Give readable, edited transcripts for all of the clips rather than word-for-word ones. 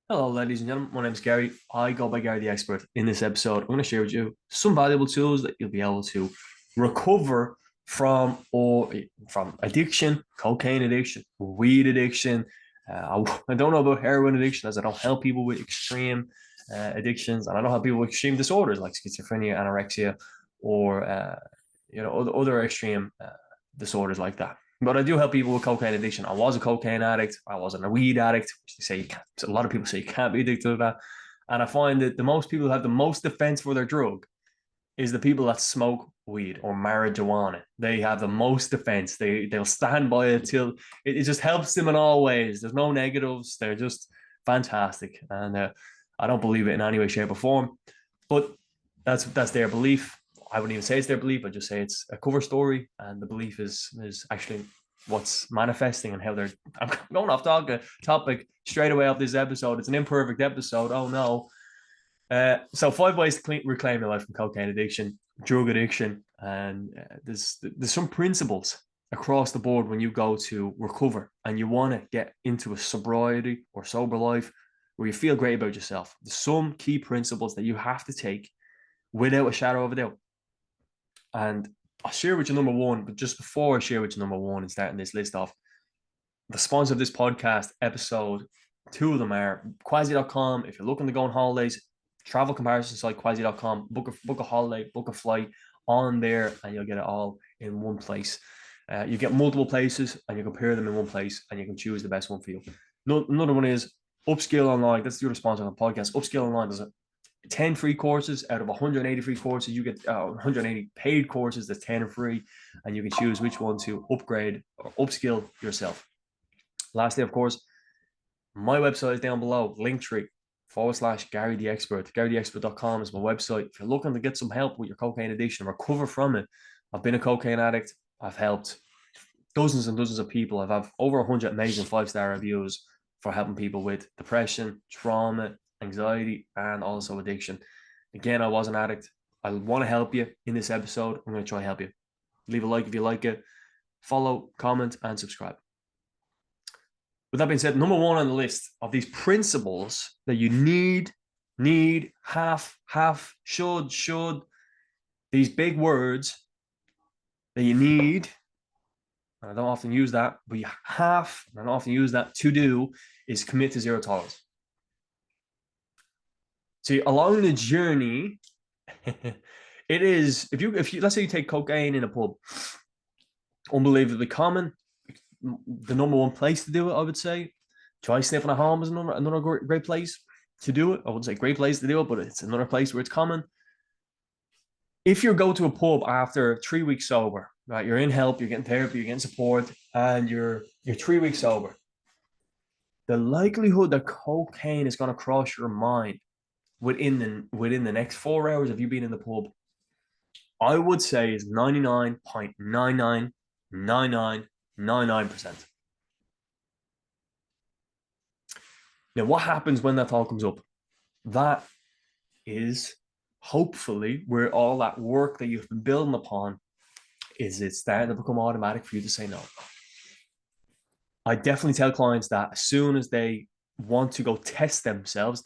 Hello, ladies and gentlemen. My name is Gary. I go by Gary the Expert. In this episode, I'm going to share with you some valuable tools that you'll be able to recover from addiction, cocaine addiction, weed addiction. I don't know about heroin addiction, as I don't help people with extreme addictions, and I don't help people with extreme disorders like schizophrenia, anorexia, or other extreme disorders like that. But I do help people with cocaine addiction. I was a cocaine addict. I wasn't a weed addict, which they say you can't. A lot of people say you can't be addicted to that. And I find that the most people who have the most defense for their drug is the people that smoke weed or marijuana. They have the most defense. They'll stand by it till it just helps them in all ways. There's no negatives. They're just fantastic, and I don't believe it in any way, shape, or form. But that's their belief. I wouldn't even say it's their belief. I just say it's a cover story, and the belief is actually what's manifesting and how they're. I'm going off topic straight away off this episode. It's an imperfect episode. Oh no. So 5 ways to reclaim your life from cocaine addiction, drug addiction, and there's some principles across the board when you go to recover and you want to get into a sobriety or sober life where you feel great about yourself. There's some key principles that you have to take without a shadow of a doubt. And I'll share with you number one, but just before I share with you number one and starting this list off, the sponsor of this podcast episode, two of them are Quasi.com. If you're looking to go on holidays, travel comparison site, Quasi.com, book a holiday, book a flight on there, and you'll get it all in one place. You get multiple places and you compare them in one place and you can choose the best one for you. Another one is Upskill Online. That's the other sponsor on the podcast. Upskill Online does 10 free courses out of 180 free courses. You get 180 paid courses. That's 10 free, and you can choose which one to upgrade or upskill yourself. Lastly, of course, my website is down below, linktree/Gary the Expert. GaryTheExpert.com is my website. If you're looking to get some help with your cocaine addiction, recover from it, I've been a cocaine addict. I've helped dozens and dozens of people. I've had over 100 amazing 5-star reviews for helping people with depression, trauma, anxiety, and also addiction. Again, I was an addict. I want to help you in this episode. I'm going to try to help you. Leave a like if you like it. Follow, comment, and subscribe. With that being said, number one on the list of these principles that you need, have, should, these big words that you need, and I don't often use that, but you have, and I don't often use that, to do, is commit to zero tolerance. So along the journey, it is, if you let's say you take cocaine in a pub, unbelievably common. The number one place to do it, I would say. Try sniffing at home is another great place to do it. I wouldn't say great place to do it, but it's another place where it's common. If you go to a pub after 3 weeks sober, right, you're in help, you're getting therapy, you're getting support, and you're 3 weeks sober, the likelihood that cocaine is going to cross your mind within the next 4 hours of you being in the pub, I would say is 99.999999%. Now, what happens when that thought comes up? That is hopefully where all that work that you've been building upon is it's starting to become automatic for you to say no. I definitely tell clients that as soon as they want to go test themselves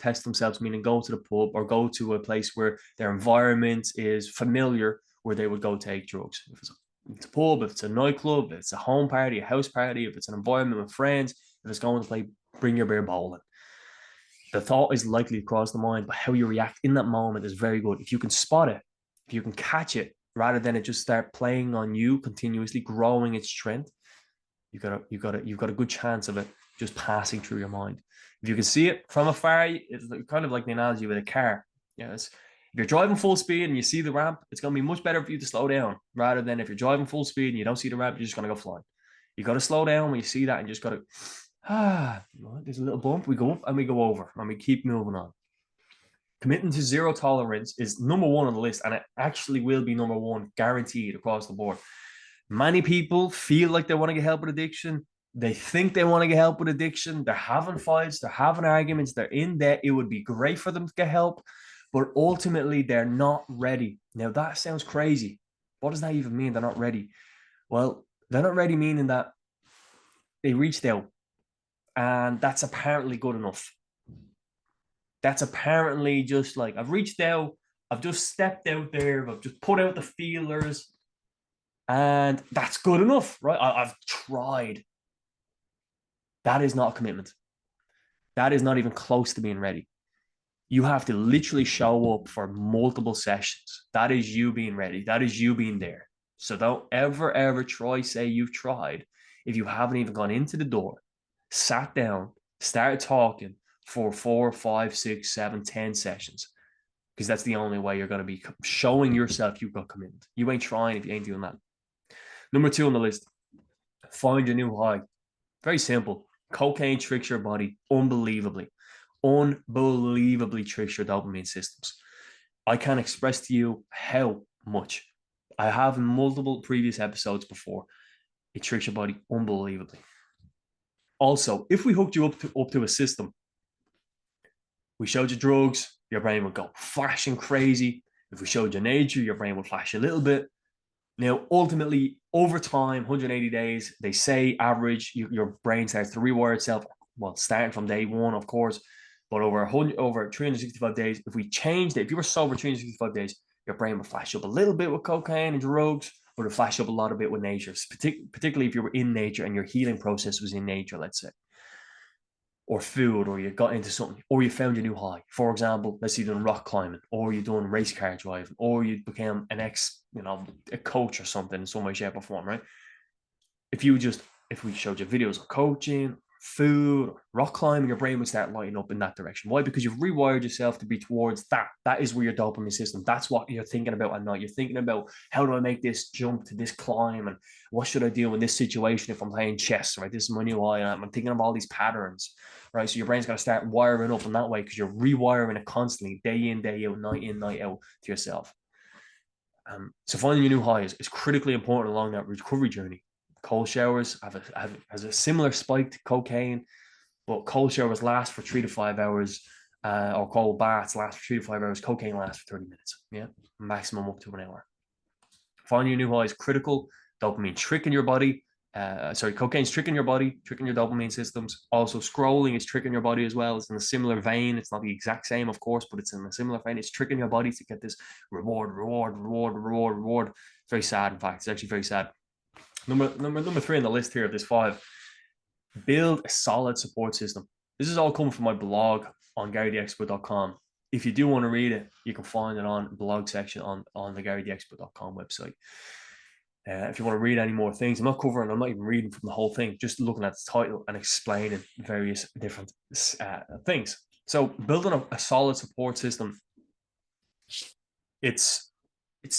meaning go to the pub or go to a place where their environment is familiar, where they would go take drugs. If it's a pub, if it's a nightclub, if it's a home party, a house party, if it's an environment with friends, if it's going to play bring your beer bowling, the thought is likely to cross the mind, but how you react in that moment is very good. If you can spot it, if you can catch it, rather than it just start playing on you continuously, growing its strength, you've got a good chance of it just passing through your mind. If you can see it from afar, it's kind of like the analogy with a car. Yeah, if you're driving full speed and you see the ramp, it's going to be much better for you to slow down rather than if you're driving full speed and you don't see the ramp, you're just going to go flying. You got to slow down when you see that and you just got to there's a little bump, we go up and we go over and we keep moving on. Committing to zero tolerance is number one on the list, and it actually will be number one guaranteed across the board. Many people feel like they want to get help with addiction. They think they want to get help with addiction. They're having fights, they're having arguments, they're in debt. It would be great for them to get help, but ultimately they're not ready. Now that sounds crazy. What does that even mean? They're not ready. Well, they're not ready meaning that they reached out, and that's apparently good enough. That's apparently just like, I've reached out, I've just stepped out there, I've just put out the feelers, and that's good enough, right? I've tried. That is not a commitment. That is not even close to being ready. You have to literally show up for multiple sessions. That is you being ready. That is you being there. So don't ever, ever try say you've tried if you haven't even gone into the door, sat down, started talking for 4, 5, 6, 7, 10 sessions. Because that's the only way you're going to be showing yourself you've got commitment. You ain't trying if you ain't doing that. Number 2 on the list, find your new high. Very simple. Cocaine tricks your body unbelievably tricks your dopamine systems. I can't express to you how much. I have in multiple previous episodes before. It tricks your body unbelievably. Also, if we hooked you up to a system, we showed you drugs, your brain would go flashing crazy. If we showed you nature, your brain would flash a little bit. Now, ultimately, over time, 180 days, they say average, your brain starts to rewire itself. Well, starting from day one, of course, but over 365 days, if we changed it, if you were sober 365 days, your brain would flash up a little bit with cocaine and drugs, but it flash up a lot of it with nature, particularly if you were in nature and your healing process was in nature, let's say, or food, or you got into something, or you found your new high. For example, let's say you're doing rock climbing, or you're doing race car driving, or you became a coach or something in some way, shape, or form, right? If we showed you videos of coaching, food, rock climbing, your brain would start lighting up in that direction. Why? Because you've rewired yourself to be towards that. That is where your dopamine system, that's what you're thinking about at night. You're thinking about, how do I make this jump to this climb? And what should I do in this situation if I'm playing chess, right? This is my new high. And I'm thinking of all these patterns, right? So your brain's going to start wiring up in that way because you're rewiring it constantly, day in, day out, night in, night out to yourself. So finding your new high is critically important along that recovery journey. Cold showers has a similar spike to cocaine, but cold showers last for 3 to 5 hours, or cold baths last for 3 to 5 hours. Cocaine lasts for 30 minutes. Yeah, maximum up to an hour. Finding your new high is critical. Dopamine tricking your body. Cocaine's tricking your body, tricking your dopamine systems. Also, scrolling is tricking your body as well. It's in a similar vein. It's not the exact same, of course, but it's in a similar vein. It's tricking your body to get this reward. It's very sad, in fact. It's actually very sad. Number 3 on the list here of this 5, build a solid support system. This is all coming from my blog on GaryTheExpert.com. If you do want to read it, you can find it on the blog section on the GaryTheExpert.com website. If you want to read any more things, I'm not even reading from the whole thing, just looking at the title and explaining various different things. So building a solid support system, it's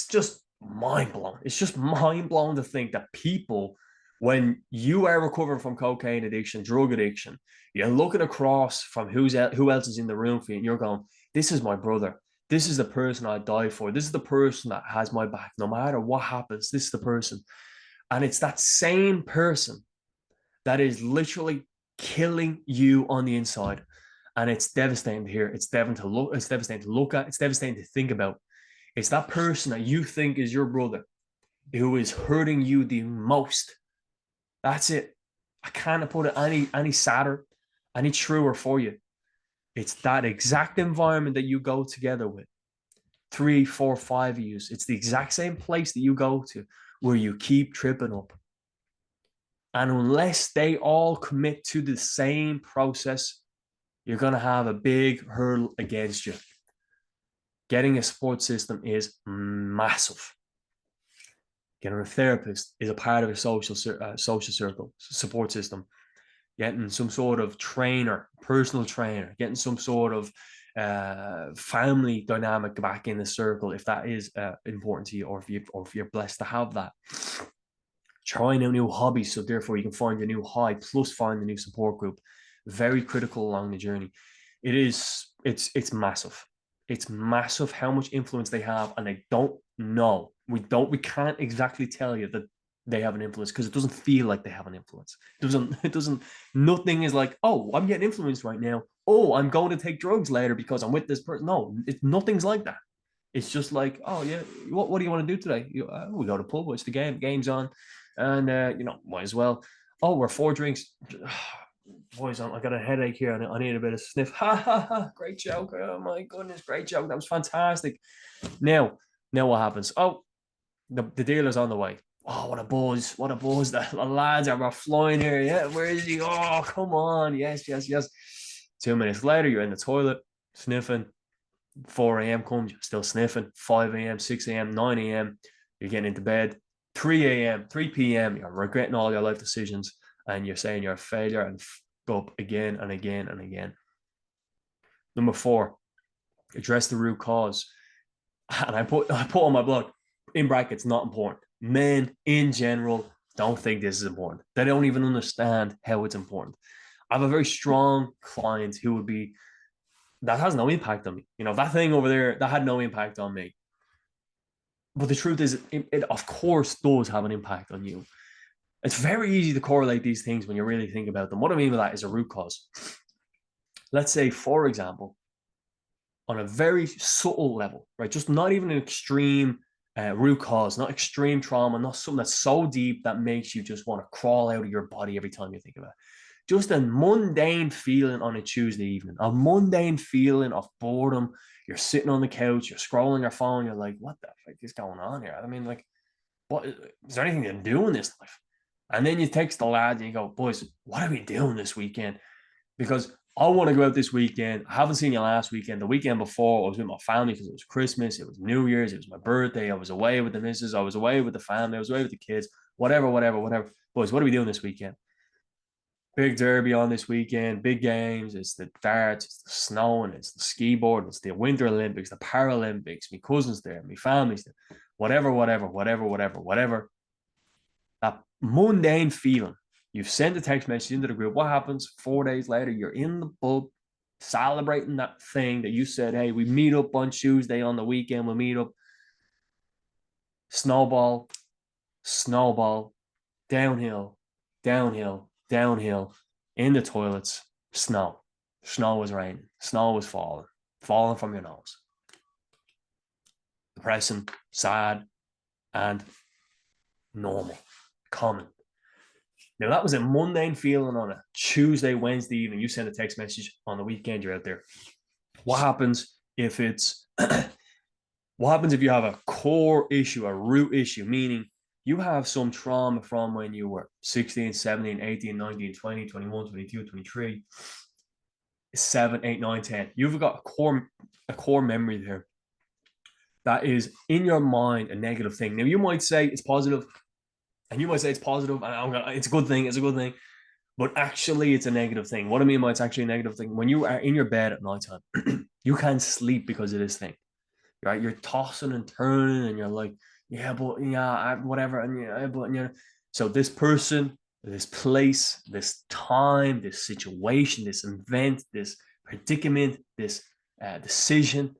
just mind-blowing. It's just mind-blowing to think that people, when you are recovering from cocaine addiction, drug addiction, you're looking across from who else is in the room for you, and you're going, this is my brother. This is the person I die for. This is the person that has my back. No matter what happens, this is the person. And it's that same person that is literally killing you on the inside. And it's devastating to hear. It's devastating to look at. It's devastating to think about. It's that person that you think is your brother who is hurting you the most. That's it. I can't put it any sadder, any truer for you. It's that exact environment that you go together with. 3, 4, 5 of you. It's the exact same place that you go to where you keep tripping up. And unless they all commit to the same process, you're going to have a big hurdle against you. Getting a support system is massive. Getting a therapist is a part of a social circle, support system. Getting some sort of trainer, personal trainer, getting some sort of family dynamic back in the circle, if that is important to you, or if you're blessed to have that. Trying out new hobbies, so therefore you can find a new high, plus find a new support group. Very critical along the journey. It's massive. It's massive how much influence they have, and they don't know. We can't exactly tell you that they have an influence because it doesn't feel like they have an influence. Nothing is like, oh, I'm getting influenced right now. Oh, I'm going to take drugs later because I'm with this person. No, nothing's like that. It's just like, oh yeah, what do you want to do today? We go to pub, watch the game's on, and might as well. Oh, we're 4 drinks. boys, I got a headache here. I need a bit of sniff. Ha ha ha! Great joke. Oh my goodness, great joke. That was fantastic. Now, what happens? Oh, the dealer's on the way. Oh, what a buzz! What a buzz! The lads are flying here. Yeah, where is he? Oh, come on! Yes, yes, yes. 2 minutes later, you're in the toilet sniffing. 4 a.m. comes, you're still sniffing. 5 a.m., 6 a.m., 9 a.m., you're getting into bed. 3 a.m., 3 p.m., you're regretting all your life decisions and you're saying you're a failure and go up again and again and again. Number 4, address the root cause. And I put on my blog, in brackets, not important. Men in general don't think this is important. They don't even understand how it's important. I have a very strong client who would be, that has no impact on me. That thing over there, that had no impact on me. But the truth is, it of course does have an impact on you. It's very easy to correlate these things when you really think about them. What I mean by that is a root cause. Let's say, for example, on a very subtle level, right? Just not even an extreme root cause, not extreme trauma, not something that's so deep that makes you just want to crawl out of your body every time you think about it. Just a mundane feeling on a Tuesday evening, a mundane feeling of boredom. You're sitting on the couch, you're scrolling your phone, you're like, what the fuck is going on here? I mean, like, what is there anything to do in this life? And then you text the lads and you go, boys, what are we doing this weekend? Because I want to go out this weekend. I haven't seen you last weekend. The weekend before, I was with my family because it was Christmas, it was New Year's, it was my birthday. I was away with the missus, I was away with the family, I was away with the kids, whatever. Boys, what are we doing this weekend? Big derby on this weekend, big games. It's the darts, it's the snowing, it's the ski board, it's the Winter Olympics, the Paralympics. My cousins there, my family's there, whatever. That mundane feeling. You've sent a text message into the group. What happens 4 days later? You're in the pub celebrating that thing that you said, hey, we meet up on Tuesday on the weekend. We'll meet up. Snowball, downhill, in the toilets, snow. Snow was raining. Snow was falling from your nose. Depressing, sad, and normal, common. Now, that was a mundane feeling on a Tuesday, Wednesday evening. You send a text message on the weekend, you're out there. What happens if it's, what happens if you have a core issue, a root issue, meaning you have some trauma from when you were 16, 17, 18, 19, 20, 21, 22, 23, 7, 8, 9, 10. You've got a core memory there that is in your mind a negative thing. Now, you might say it's positive, and you might say it's positive, and it's a good thing, but actually it's a negative thing. What I mean by it's actually a negative thing, when you are in your bed at nighttime, you can't sleep because of this thing, right? You're tossing and turning, and you're like, yeah, but yeah, whatever, and yeah, but yeah. So this person, this place, this time, this situation, this event, this predicament, this decision,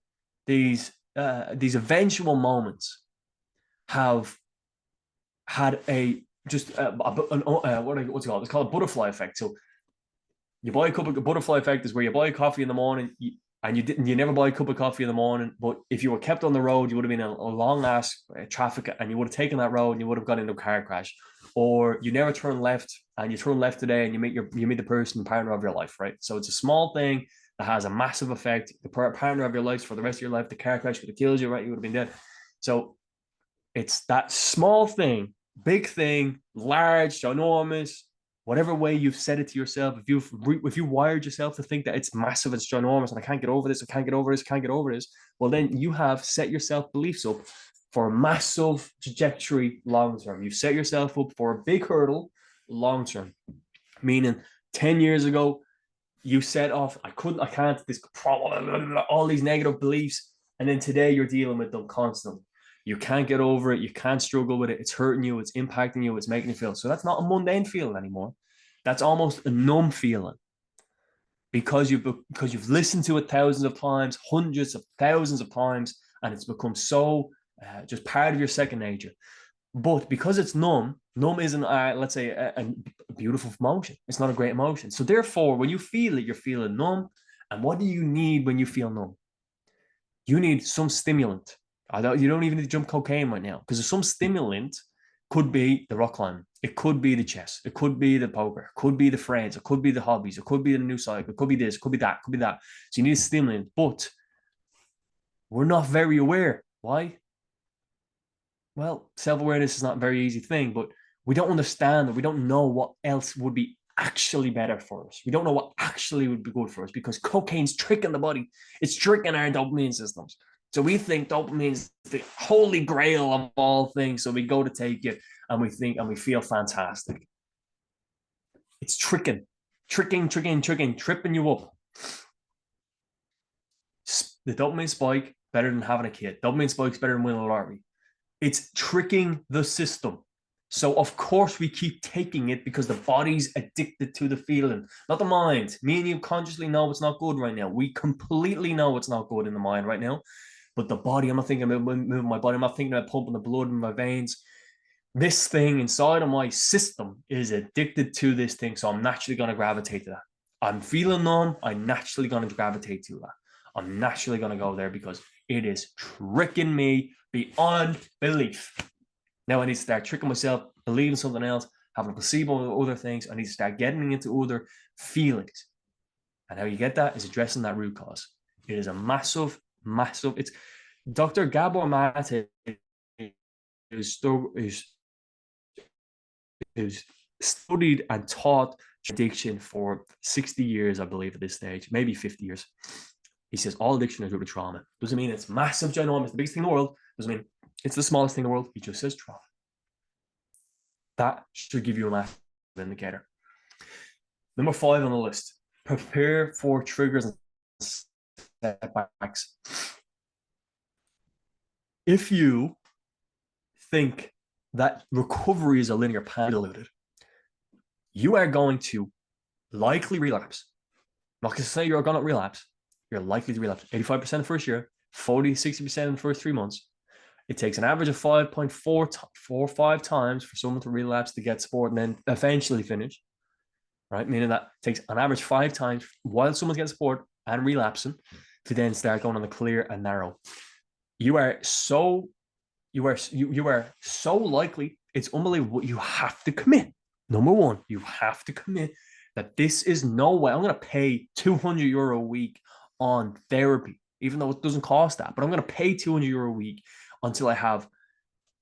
these eventual moments have had what's it called? It's called a butterfly effect. So you buy a cup of butterfly effect is where you buy a coffee in the morning and you never buy a cup of coffee in the morning. But if you were kept on the road, you would have been in a long ass traffic and you would have taken that road and you would have got into a car crash. Or you never turn left and you turn left today and you meet the person, the partner of your life, right? So it's a small thing that has a massive effect. The partner of your life for the rest of your life, the car crash could have killed you, right? You would have been dead. So it's that small thing, big thing, large, ginormous, whatever way you've said it to yourself. If you wired yourself to think that it's massive, it's ginormous, and I can't get over this, well, then you have set yourself beliefs up for a massive trajectory long term. You've set yourself up for a big hurdle long term, meaning 10 years ago, you set off, I can't, this problem, all these negative beliefs, and then today you're dealing with them constantly. You can't get over it. You can't struggle with it. It's hurting you. It's impacting you. It's making you feel. So that's not a mundane feeling anymore. That's almost a numb feeling because you've listened to it thousands of times, hundreds of thousands of times, and it's become so just part of your second nature. But because it's numb isn't, let's say, a beautiful emotion. It's not a great emotion. So therefore, when you feel it, you're feeling numb. And what do you need when you feel numb? You need some stimulant. You don't even need to jump cocaine right now because some stimulant could be the rock climbing. It could be the chess. It could be the poker. It could be the friends. It could be the hobbies. It could be the new cycle. It could be this. It could be that. It could be that. So you need a stimulant, but we're not very aware. Why? Well, self-awareness is not a very easy thing, but we don't understand that we don't know what else would be actually better for us. We don't know what actually would be good for us because cocaine's tricking the body. It's tricking our dopamine systems. So we think dopamine is the holy grail of all things. So we go to take it and we think and we feel fantastic. It's tripping you up. The dopamine spike better than having a kid. Dopamine spike's better than winning a lottery. It's tricking the system. So of course we keep taking it because the body's addicted to the feeling, not the mind. Me and you consciously know it's not good right now. We completely know it's not good in the mind right now. But the body, I'm not thinking about moving my body. I'm not thinking about pumping the blood in my veins. This thing inside of my system is addicted to this thing. So I'm naturally going to gravitate to that. I'm feeling numb. I'm naturally going to gravitate to that. I'm naturally going to go there because it is tricking me beyond belief. Now I need to start tricking myself, believing something else, having a placebo of other things. I need to start getting into other feelings. And how you get that is addressing that root cause. It is a massive, it's Dr. Gabor Mate is studied and taught addiction for 60 years, I believe, at this stage, maybe 50 years. He says all addiction is root of trauma. Doesn't mean it's massive, ginormous, the biggest thing in the world. Doesn't mean it's the smallest thing in the world. He just says trauma. That should give you a massive indicator. Number 5 on the list, prepare for triggers and setbacks. If you think that recovery is a linear path, you are going to likely relapse. I'm not going to say you're going to relapse. You're likely to relapse 85% the first year, 40-60% in the first 3 months. It takes an average of 5.45 times for someone to relapse to get support and then eventually finish, right? Meaning that it takes an average 5 times while someone's getting support and relapsing to then start going on the clear and narrow. You are so likely, it's unbelievable. You have to commit. Number 1, you have to commit that this is no way. I'm going to pay €200 a week on therapy, even though it doesn't cost that, but I'm going to pay €200 a week until I have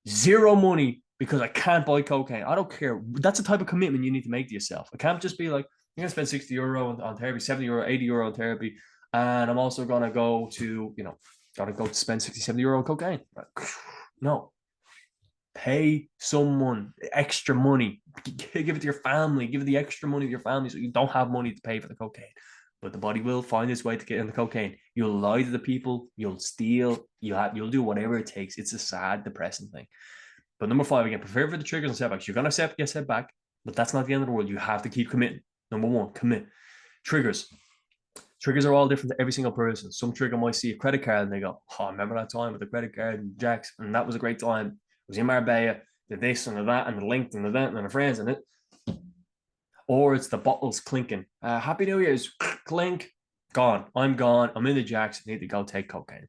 zero money because I can't buy cocaine. I don't care. That's the type of commitment you need to make to yourself. It can't just be like, you're going to spend €60 on therapy, €70, €80 on therapy, and I'm also going to go to, gotta go to spend €60, €70 on cocaine. No. Pay someone extra money. Give it to your family. Give it the extra money to your family so you don't have money to pay for the cocaine. But the body will find its way to get in the cocaine. You'll lie to the people. You'll steal. You'll do whatever it takes. It's a sad, depressing thing. But number 5, again, prepare for the triggers and setbacks. You're going to get set back, but that's not the end of the world. You have to keep committing. Number 1, commit. Triggers. Triggers are all different to every single person. Some trigger might see a credit card and they go, oh, I remember that time with the credit card and Jack's, and that was a great time. It was in Marbella, the this and the that and the link and the event and the friends in it. Or it's the bottles clinking. Happy New Year's, clink, gone. I'm gone. I'm in the Jacks. I need to go take cocaine.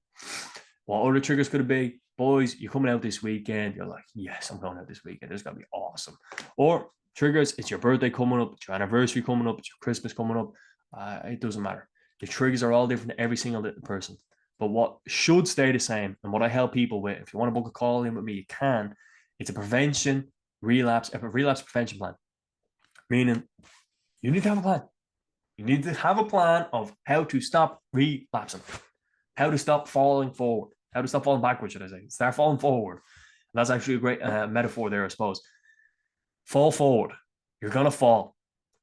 What other triggers could it be? Boys, you're coming out this weekend. You're like, yes, I'm going out this weekend. It's going to be awesome. Or triggers, it's your birthday coming up. It's your anniversary coming up. It's your Christmas coming up. It doesn't matter. The triggers are all different to every single person. But what should stay the same, and what I help people with, if you want to book a call in with me, you can. It's a relapse prevention plan. Meaning, you need to have a plan. You need to have a plan of how to stop relapsing, how to stop falling forward, how to stop falling backwards, should I say. Start falling forward. And that's actually a great metaphor there, I suppose. Fall forward. You're going to fall.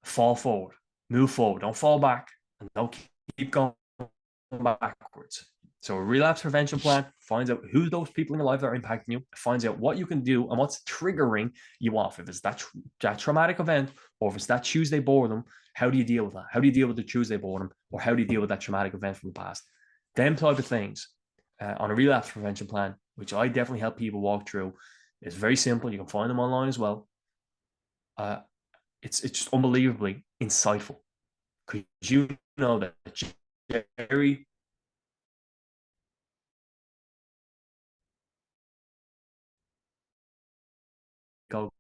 Fall forward. Move forward. Don't fall back. And don't keep going backwards. So a relapse prevention plan finds out who those people in your life that are impacting you, finds out what you can do and what's triggering you off. If it's that traumatic event or if it's that Tuesday boredom, how do you deal with that? How do you deal with the Tuesday boredom, or how do you deal with that traumatic event from the past? Them type of things on a relapse prevention plan, which I definitely help people walk through. It's very simple. You can find them online as well. It's just unbelievably insightful because you know that Jerry go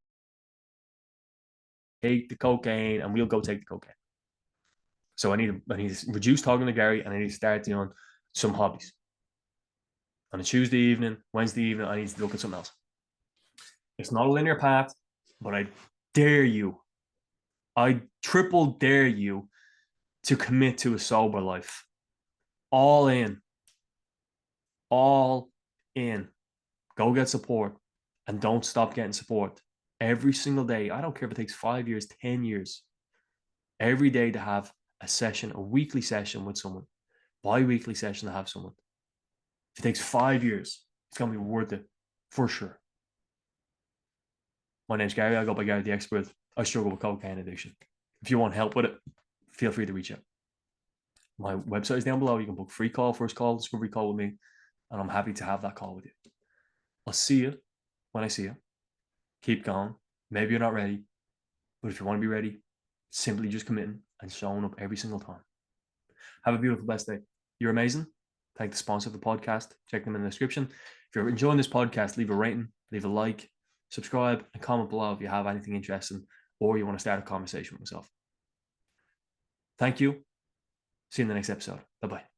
take the cocaine and we'll go take the cocaine. So I need to reduce talking to Gary and I need to start doing some hobbies. On a Tuesday evening, Wednesday evening, I need to look at something else. It's not a linear path, but I dare you, I triple dare you to commit to a sober life. All in. All in. Go get support and don't stop getting support. Every single day. I don't care if it takes 5 years, 10 years. Every day to have a session, a weekly session with someone. Bi-weekly session to have someone. If it takes 5 years, it's going to be worth it for sure. My name's Gary. I go by Gary the Expert. I struggle with cocaine addiction. If you want help with it, feel free to reach out. My website is down below. You can book free call, first call, discovery call with me, and I'm happy to have that call with you. I'll see you when I see you. Keep going. Maybe you're not ready, but if you want to be ready, simply just committing and showing up every single time. Have a beautiful, blessed day. You're amazing. Thank the sponsor of the podcast. Check them in the description. If you're enjoying this podcast, leave a rating, leave a like, subscribe, and comment below if you have anything interesting or you want to start a conversation with myself. Thank you. See you in the next episode. Bye-bye.